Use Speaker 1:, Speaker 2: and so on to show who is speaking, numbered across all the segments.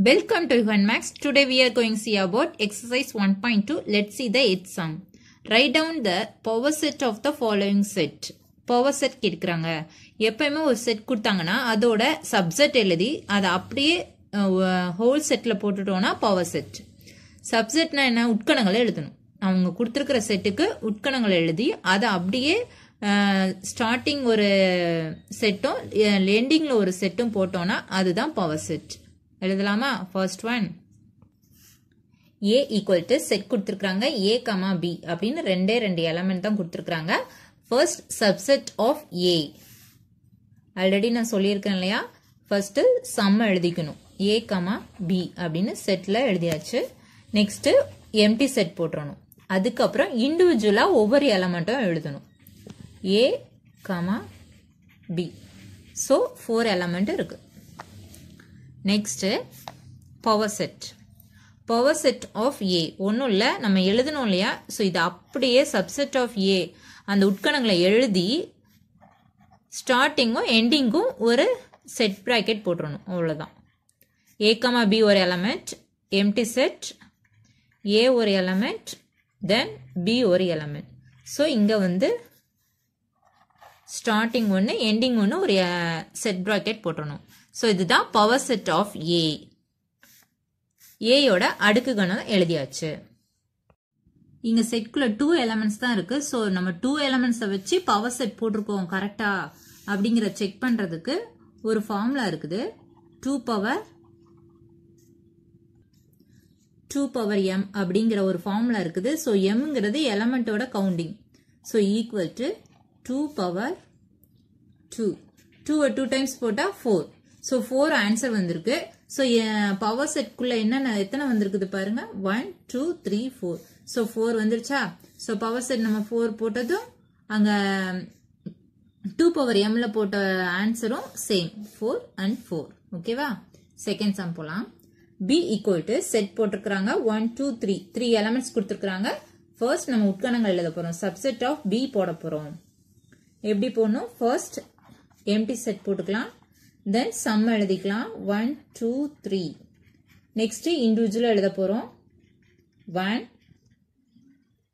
Speaker 1: Welcome to Human Max. Today we are going to see about exercise 1.2. Let's see the 8th sum. Write down the power set of the following set. Power set கேட்குறாங்க. எப்பயுமே ஒரு set கொடுத்தாங்கன்னா அதோட subset எழுதி அதை அப்படியே whole settle போட்டுட்டோன்னா power set. சப்செட்னா என்ன? உட்கணங்களை எழுதணும். அவங்க கொடுத்துருக்கிற செட்டுக்கு உட்கணங்களை எழுதி அதை அப்படியே ஸ்டார்டிங் ஒரு செட்டும் எண்டிங்கில் ஒரு செட்டும் போட்டோன்னா அதுதான் பவர் செட். எழுதலாமா? First one A equal to set கொடுத்துருக்காங்க ஏ கமா பி அப்படின்னு ரெண்டு எலமெண்ட் தான் கொடுத்துருக்காங்க. First subset of A already நான் சொல்லியிருக்கேன் இல்லையா? ஃபர்ஸ்ட் சம் எழுதிக்கணும். ஏ கமா பி அப்படின்னு செட்ல எழுதியாச்சு. நெக்ஸ்ட் எம்டி செட் போட்டுறணும். அதுக்கப்புறம் இண்டிவிஜுவலா ஒவ்வொரு எலமெண்ட்டும் எழுதணும். A comma B. So 4 element இருக்கு. Next power set. Power set of A ஒன்றும் இல்லை, நம்ம எழுதணும் இல்லையா? ஸோ இது அப்படியே சப்செட் ஆஃப் ஏ அந்த உட்கணங்களை எழுதி ஸ்டார்டிங்கும் எண்டிங்கும் ஒரு செட் ப்ராக்கெட் போட்டுறணும். அவ்வளோதான். ஏ கமா பி ஒரு எலமெண்ட், எம்டி செட், ஏ ஒரு எலமெண்ட், தென் பி ஒரு எலமெண்ட். ஸோ இங்கே வந்து ஸ்டார்டிங் ஒன்று எண்டிங் ஒன்று ஒரு செட் ப்ராக்கெட் போட்டுறணும். ஸோ இதுதான் பவர் செட் ஆஃப் ஏ. ஏயோட அடுக்கு கணம் எழுதியாச்சு. இங்க செட்குள்ள 2 எலமெண்ட்ஸ் தான் இருக்கு. ஸோ நம்ம 2 எலமெண்ட்ஸை வச்சு பவர் செட் போட்டிருக்கோம் கரெக்டா அப்படிங்கிற செக் பண்றதுக்கு ஒரு ஃபார்முலா இருக்குது. 2 பவர் m அப்படிங்கிற ஒரு ஃபார்முலா இருக்குது. ஸோ mங்கிறது எலமெண்டோட counting. So equal to 2 power 2. 2 2 times போட்டா 4. ஸோ 4 ஆன்சர் வந்திருக்கு. ஸோ பவர் செட்குள்ள என்னென்ன எத்தனை வந்திருக்குது பாருங்க. 1 2 3 4. ஸோ 4 வந்துருச்சா? ஸோ பவர் செட் நம்ம 4 போட்டதும் அங்க 2 பவர் mல போட்ட ஆன்சரும் சேம் 4 and 4. ஓகேவா? செகண்ட் சம் போலாம். பி ஈக்குவல் டு செட் போட்டிருக்காங்க 1 2 3 3 எலமெண்ட்ஸ் கொடுத்துருக்காங்க. ஃபர்ஸ்ட் நம்ம உட்கணங்கள் எழுத போறோம். சப்செட் ஆஃப் பி போட போறோம். எப்படி போடணும்? ஃபர்ஸ்ட் எம்டி செட் போட்டுக்கலாம். தென் சம் எழுதிக்கலாம் 1 2 3. நெக்ஸ்ட் இண்டிவிஜுவலா எழுத போறோம். 1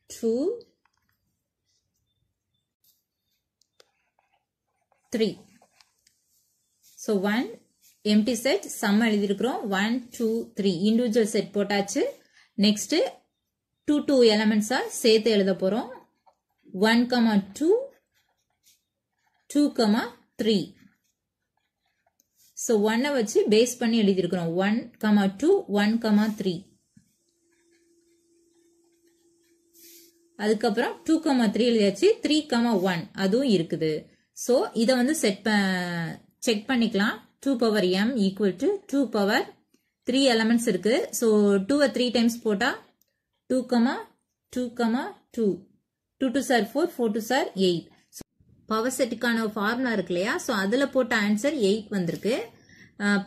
Speaker 1: 2 3. ஸோ 1 எம்டி செட், சம் எழுதிருக்கிறோம் 1 2 3. இண்டிவிஜுவல் செட் போட்டாச்சு. நெக்ஸ்ட் 2 எலமெண்ட்ஸா சேர்த்து எழுத போறோம். 1 கமா 2 2 கமா 3. ஸோ 1 வச்சு பேஸ் பண்ணி எழுதிருக்கிறோம். 1 கமா 2 1 கமா 3. அதுக்கப்புறம் 2 கமா 3 எழுதியாச்சு. 3 கமா 1 அதுவும் இருக்குது. ஸோ இதை வந்து செக் பண்ணிக்கலாம். 2 power m equal to 2 power 3 elements இருக்கு. ஸோ 2 3 டைம்ஸ் போட்டா 2 கமா 2 கமா 2. 2 2 சார் 4 4 2 சார் 8. பவர் செட்டுக்கான ஃபார்முலா இருக்கு இல்லையா? ஸோ அதுல போட்ட ஆன்சர் 8 வந்திருக்கு.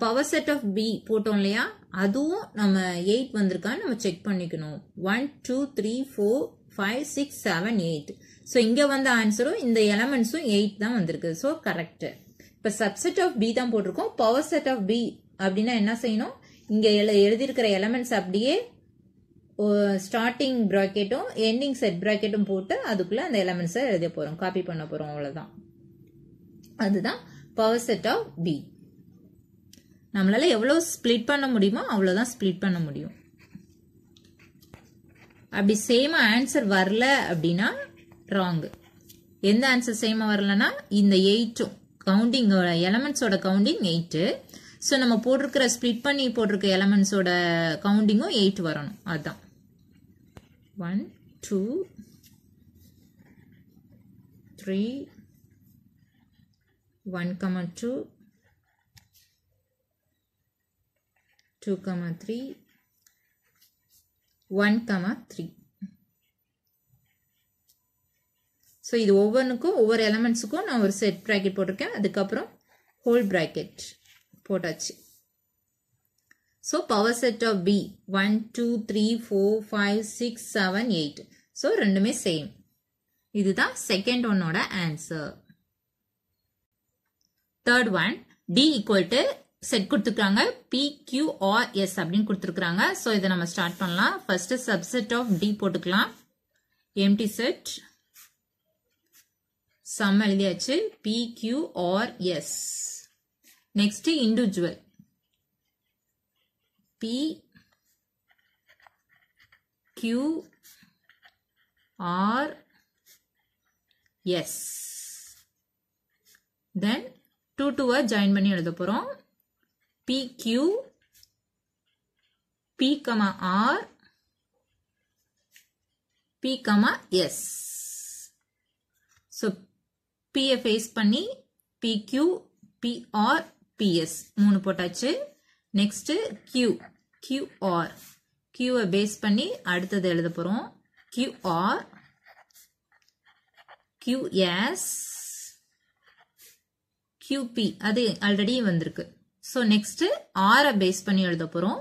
Speaker 1: பவர் செட் ஆஃப் பி போட்டோம் இல்லையா? அதுவும் நம்ம 8 வந்திருக்கான்னு நம்ம செக் பண்ணிக்கணும். 1 2 3 4 5 6 7 8. ஸோ இங்க வந்த ஆன்சரும் இந்த எலமெண்ட்ஸும் 8 தான் வந்திருக்கு. So correct. இப்ப சப்செட் ஆஃப் பி தான் போட்டிருக்கோம். பவர் செட் ஆஃப் பி அப்படின்னா என்ன செய்யணும்? இங்க எழுதியிருக்கிற எலமெண்ட்ஸ் அப்படியே ஸ்டார்டிங் பிராக்கெட்டும் எண்டிங் செட் பிராக்கெட்டும் போட்டு அதுக்குள்ள அந்த எலமெண்ட்ஸை எழுத போறோம், காப்பி பண்ண போறோம். அவ்வளவுதான். அதுதான் பவர் செட் ஆஃப் பி. நம்மளால எவ்வளவு ஸ்பிளிட் பண்ண முடியுமோ அவ்வளவுதான் ஸ்பிளிட் பண்ண முடியும். அப்படி சேமா ஆன்சர் வரல அப்படின்னா ராங். எந்த ஆன்சர் சேமா வரலன்னா இந்த 8 கவுண்டிங் எலமெண்ட்ஸோட கவுண்டிங் 8. ஸோ நம்ம போட்டிருக்கிற ஸ்பிளிட் பண்ணி போட்டிருக்க எலமெண்ட்ஸோட கவுண்டிங்கும் 8 வரணும். அதுதான் 1 2 3 1 கமா 2 2 கமா 3 1 கமா 3. ஸோ இது ஒவ்வொன்றுக்கும் ஒவ்வொரு எலமெண்ட்ஸுக்கும் நான் ஒரு செட் ப்ராக்கெட் போட்டிருக்கேன். அதுக்கப்புறம் ஹோல் ப்ராக்கெட் போட்டாச்சு. So power set of P 1 2 3 4 5 6 7 8. So ரெண்டுமே சேம். இதுதான் செகண்ட் ஒன்னோட answer. Third one D equal to set கொடுத்துருக்காங்க PQRS அப்படின்னு கொடுத்துருக்காங்க. ஸோ இதை நம்ம ஸ்டார்ட் பண்ணலாம். ஃபர்ஸ்ட் சப்செட் ஆஃப் D போட்டுக்கலாம். எம்டி செட் சம் எழுதியாச்சு. PQRS. Next individual PQRS. then 2 join பண்ணி எழுத போறோம். PQ P,R P,S. so P ஃபேஸ் பண்ணி PQ PR PS 3 போட்டாச்சு. நெக்ஸ்ட் QR Q பேஸ் பண்ணி அடுத்தது எழுத போறோம். QR QS QP அது ஆல்ரெடி வந்திருக்கு. ஸோ நெக்ஸ்ட் R பேஸ் பண்ணி எழுத போறோம்.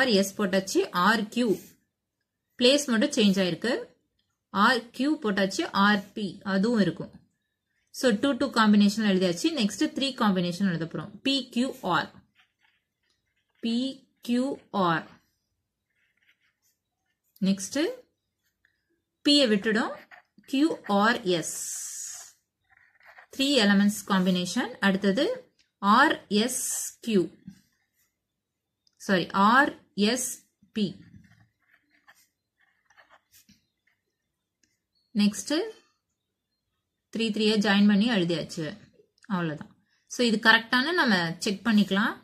Speaker 1: RS போட்டாச்சு. RQ பிளேஸ் மட்டும் சேஞ்ச் ஆயிருக்கு. RQ போட்டாச்சு. RP அதுவும் இருக்கும். ஸோ 2 காம்பினேஷன் எழுதியாச்சு. நெக்ஸ்ட் 3 காம்பினேஷன் எழுத போறோம். PQR நெக்ஸ்ட் P விட்டுடும். QRS 3 elements combination. அடுத்தது RSQ RSP. நெக்ஸ்ட் 3 ஜாயின் பண்ணி எழுதியாச்சு. அவ்வளவுதான். ஸோ இது கரெக்டான நம்ம செக் பண்ணிக்கலாம்.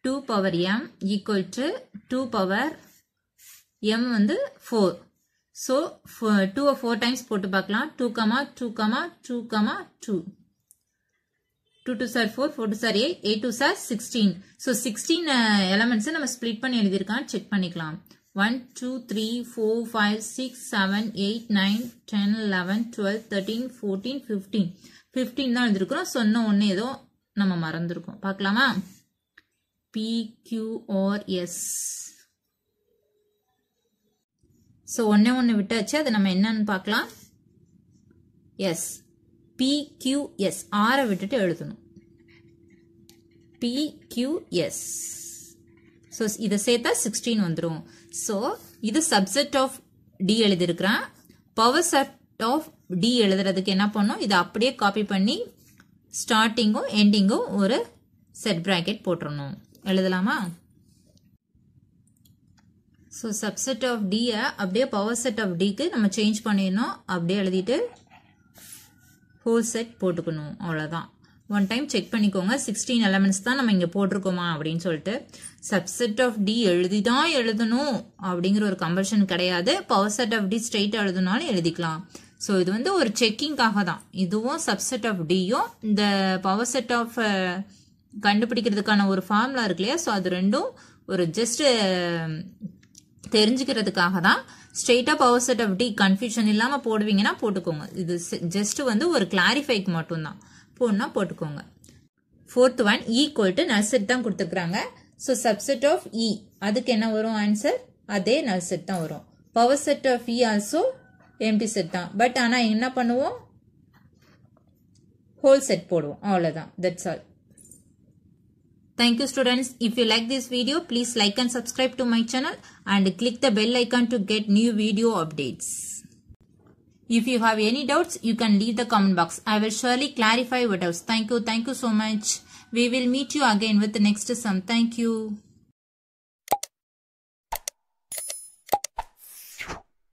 Speaker 1: 2 power m equal to 2 power m வந்து 4. ஸோ 2 4 டைம்ஸ் போட்டு பார்க்கலாம். 2, 2, 2, 2. 2 2 சார் 4, 4 2 சார் 8, 8 2 சார் 16. ஸோ 16 எலமெண்ட்ஸ் நம்ம ஸ்பிளிட் பண்ணி எழுதியிருக்கான்னு செக் பண்ணிக்கலாம். 1 2 3 4 5 6 7 8 9 10 11 12 13 14 15 தான் எழுதிருக்கிறோம். சொன்ன ஒன்று ஏதோ நம்ம மறந்துருக்கோம். பார்க்கலாமா? PQRS. ஸோ ஒன்று விட்டாச்சு. அது நம்ம என்னன்னு பார்க்கலாம். எஸ் PQS ஆரை விட்டுட்டு எழுதணும். PQS. ஸோ இதை சேர்த்தா 16 வந்துடும். ஸோ இது சப்செட் ஆஃப் D எழுதியிருக்கிறேன். பவர் செட் ஆஃப் D எழுதுறதுக்கு என்ன பண்ணோம், இதை அப்படியே காப்பி பண்ணி ஸ்டார்டிங்கும் எண்டிங்கும் ஒரு செட் பிராக்கெட் போட்டுறணும். எழுதலாமா? ஸோ சப்செட் ஆஃப் டியை அப்படியே பவர் செட் ஆஃப் டிக்கு நம்ம சேஞ்ச் பண்ணிடணும். அப்படியே எழுதிட்டு ஹோல் செட் போட்டுக்கணும். அவ்வளோதான். ஒன் டைம் செக் பண்ணிக்கோங்க. 16 எலமெண்ட்ஸ் தான் நம்ம இங்கே போட்டிருக்கோமா அப்படின்னு சொல்லிட்டு. சப்செட் ஆஃப் டி எழுதி தான் எழுதணும் அப்படிங்கிற ஒரு கம்பல்ஷன் கிடையாது. Power set of T straight எழுதனாலும் எழுதிக்கலாம். ஸோ இது வந்து ஒரு செக்கிங்காக தான். இதுவும் சப்செட் ஆஃப் டியும் இந்த பவர் செட் ஆஃப் கண்டுபிடிக்கிறதுக்கான ஒரு ஃபார்முலா இருக்கு இல்லையா, ஸோ அது ரெண்டும் ஒரு ஜஸ்ட் தெரிஞ்சுக்கிறதுக்காக தான். ஸ்ட்ரெயிட்டா power set of T confusion இல்லாம போடுவீங்கன்னா போட்டுக்கோங்க. இது ஜஸ்ட் வந்து ஒரு கிளாரிஃபைக்கு மட்டும்தான். போடனா போட்டுக்கோங்க. 4th ஒன் ஈக்குவல் டு நல் செட் தான் கொடுத்துருக்காங்க. ஸோ சப்செட் ஆஃப் இ அதுக்கு என்ன வரும் ஆன்சர், அதே நல் செட் தான் வரும். Power set of E also empty set தான். பட் ஆனா என்ன பண்ணுவோம், ஹோல் செட் போடுவோம். அவ்வளவுதான். That's all. Thank you students. If you like this video, please like and subscribe to my channel and click the bell icon to get new video updates. If you have any doubts, you can leave the comment box. I will surely clarify your doubts. Thank you so much. We will meet you again with the next sum. Thank you.